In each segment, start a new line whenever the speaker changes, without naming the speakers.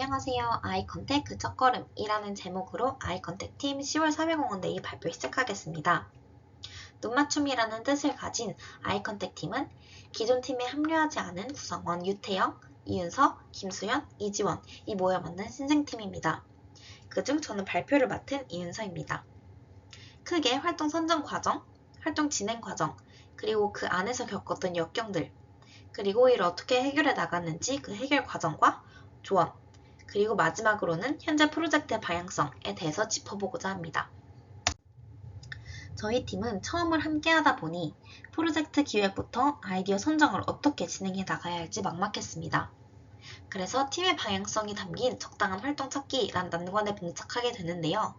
안녕하세요. 아이컨택 그 첫걸음이라는 제목으로 아이컨택 팀 10월 사회공헌데이 발표 시작하겠습니다. 눈맞춤이라는 뜻을 가진 아이컨택 팀은 기존 팀에 합류하지 않은 구성원 유태영, 이윤서, 김수연, 이지원이 모여 만든 신생팀입니다. 그중 저는 발표를 맡은 이윤서입니다. 크게 활동 선정 과정, 활동 진행 과정, 그리고 그 안에서 겪었던 역경들, 그리고 이를 어떻게 해결해 나갔는지 그 해결 과정과 조언, 그리고 마지막으로는 현재 프로젝트의 방향성에 대해서 짚어보고자 합니다. 저희 팀은 처음을 함께 하다 보니 프로젝트 기획부터 아이디어 선정을 어떻게 진행해 나가야 할지 막막했습니다. 그래서 팀의 방향성이 담긴 적당한 활동 찾기란 난관에 봉착하게 되는데요.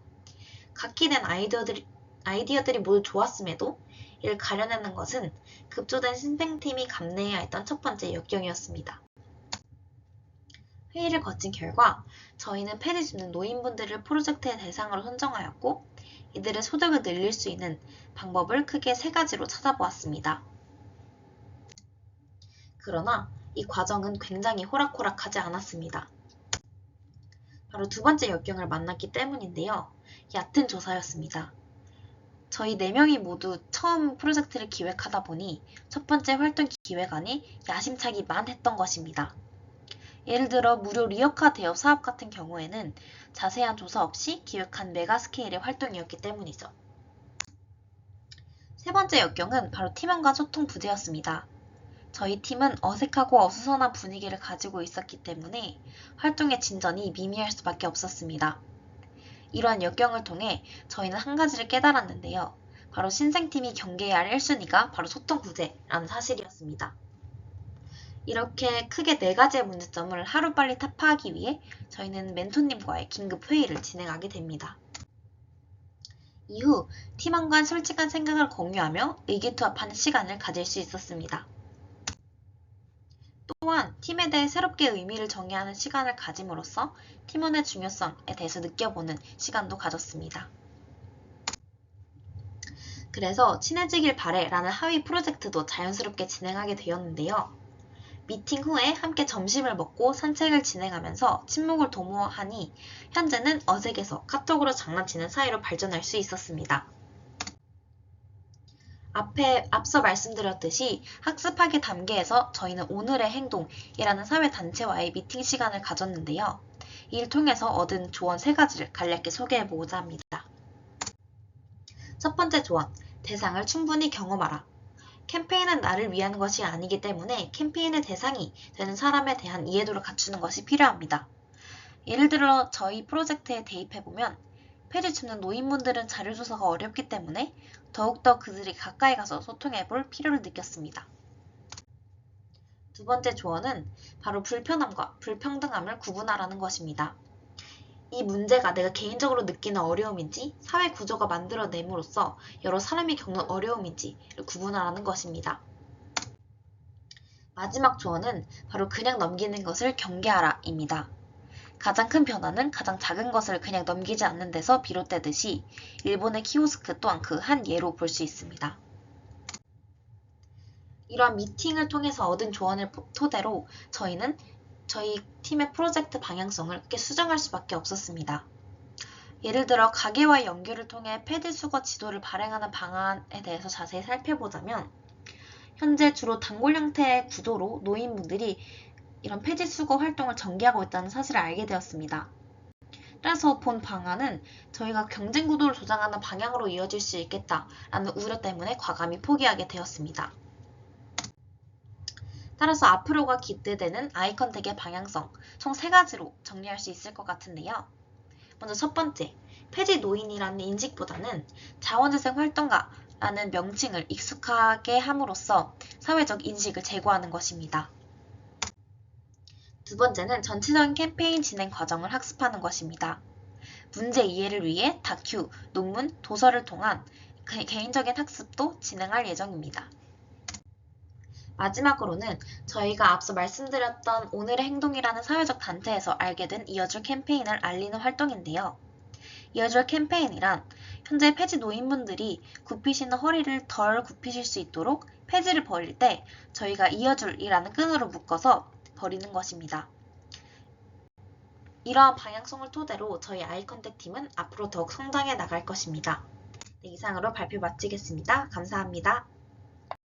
각기 된 아이디어들이 모두 좋았음에도 이를 가려내는 것은 급조된 신생팀이 감내해야 했던 첫 번째 역경이었습니다. 회의를 거친 결과 저희는 폐지 주는 노인분들을 프로젝트의 대상으로 선정하였고 이들의 소득을 늘릴 수 있는 방법을 크게 세 가지로 찾아보았습니다. 그러나 이 과정은 굉장히 호락호락하지 않았습니다. 바로 두 번째 역경을 만났기 때문인데요. 얕은 조사였습니다. 저희 4명이 모두 처음 프로젝트를 기획하다 보니 첫 번째 활동 기획안이 야심차기만 했던 것입니다. 예를 들어 무료 리어카 대여 사업 같은 경우에는 자세한 조사 없이 기획한 메가 스케일의 활동이었기 때문이죠. 세 번째 역경은 바로 팀원간 소통 부재였습니다. 저희 팀은 어색하고 어수선한 분위기를 가지고 있었기 때문에 활동의 진전이 미미할 수밖에 없었습니다. 이러한 역경을 통해 저희는 한 가지를 깨달았는데요. 바로 신생팀이 경계해야 할 1순위가 바로 소통 부재라는 사실이었습니다. 이렇게 크게 4가지의 문제점을 하루빨리 타파하기 위해 저희는 멘토님과의 긴급 회의를 진행하게 됩니다. 이후 팀원 간 솔직한 생각을 공유하며 의기투합하는 시간을 가질 수 있었습니다. 또한 팀에 대해 새롭게 의미를 정의하는 시간을 가짐으로써 팀원의 중요성에 대해서 느껴보는 시간도 가졌습니다. 그래서 친해지길 바래 라는 하위 프로젝트도 자연스럽게 진행하게 되었는데요. 미팅 후에 함께 점심을 먹고 산책을 진행하면서 친목을 도모하니 현재는 어색해서 카톡으로 장난치는 사이로 발전할 수 있었습니다. 앞서 말씀드렸듯이 학습하기 단계에서 저희는 오늘의 행동이라는 사회단체와의 미팅 시간을 가졌는데요. 이를 통해서 얻은 조언 3가지를 간략히 소개해보고자 합니다. 첫 번째 조언, 대상을 충분히 경험하라. 캠페인은 나를 위한 것이 아니기 때문에 캠페인의 대상이 되는 사람에 대한 이해도를 갖추는 것이 필요합니다. 예를 들어 저희 프로젝트에 대입해보면 폐지 줍는 노인분들은 자료조사가 어렵기 때문에 더욱더 그들이 가까이 가서 소통해볼 필요를 느꼈습니다. 두 번째 조언은 바로 불편함과 불평등함을 구분하라는 것입니다. 이 문제가 내가 개인적으로 느끼는 어려움인지 사회 구조가 만들어냄으로써 여러 사람이 겪는 어려움인지를 구분하라는 것입니다. 마지막 조언은 바로 그냥 넘기는 것을 경계하라입니다. 가장 큰 변화는 가장 작은 것을 그냥 넘기지 않는 데서 비롯되듯이 일본의 키오스크 또한 그 한 예로 볼 수 있습니다. 이러한 미팅을 통해서 얻은 조언을 토대로 저희는 저희 팀의 프로젝트 방향성을 크게 수정할 수밖에 없었습니다. 예를 들어 가게와의 연결을 통해 폐지 수거 지도를 발행하는 방안에 대해서 자세히 살펴보자면 현재 주로 단골 형태의 구조로 노인분들이 이런 폐지 수거 활동을 전개하고 있다는 사실을 알게 되었습니다. 따라서 본 방안은 저희가 경쟁 구도를 조장하는 방향으로 이어질 수 있겠다라는 우려 때문에 과감히 포기하게 되었습니다. 따라서 앞으로가 기대되는 아이컨택의 방향성 총 3가지로 정리할 수 있을 것 같은데요. 먼저 첫 번째, 폐지 노인이라는 인식보다는 자원재생 활동가라는 명칭을 익숙하게 함으로써 사회적 인식을 제고하는 것입니다. 두 번째는 전체적인 캠페인 진행 과정을 학습하는 것입니다. 문제 이해를 위해 다큐, 논문, 도서를 통한 개인적인 학습도 진행할 예정입니다. 마지막으로는 저희가 앞서 말씀드렸던 오늘의 행동이라는 사회적 단체에서 알게 된 이어줄 캠페인을 알리는 활동인데요. 이어줄 캠페인이란 현재 폐지 노인분들이 굽히시는 허리를 덜 굽히실 수 있도록 폐지를 버릴 때 저희가 이어줄이라는 끈으로 묶어서 버리는 것입니다. 이러한 방향성을 토대로 저희 아이컨택 팀은 앞으로 더욱 성장해 나갈 것입니다. 네, 이상으로 발표 마치겠습니다. 감사합니다.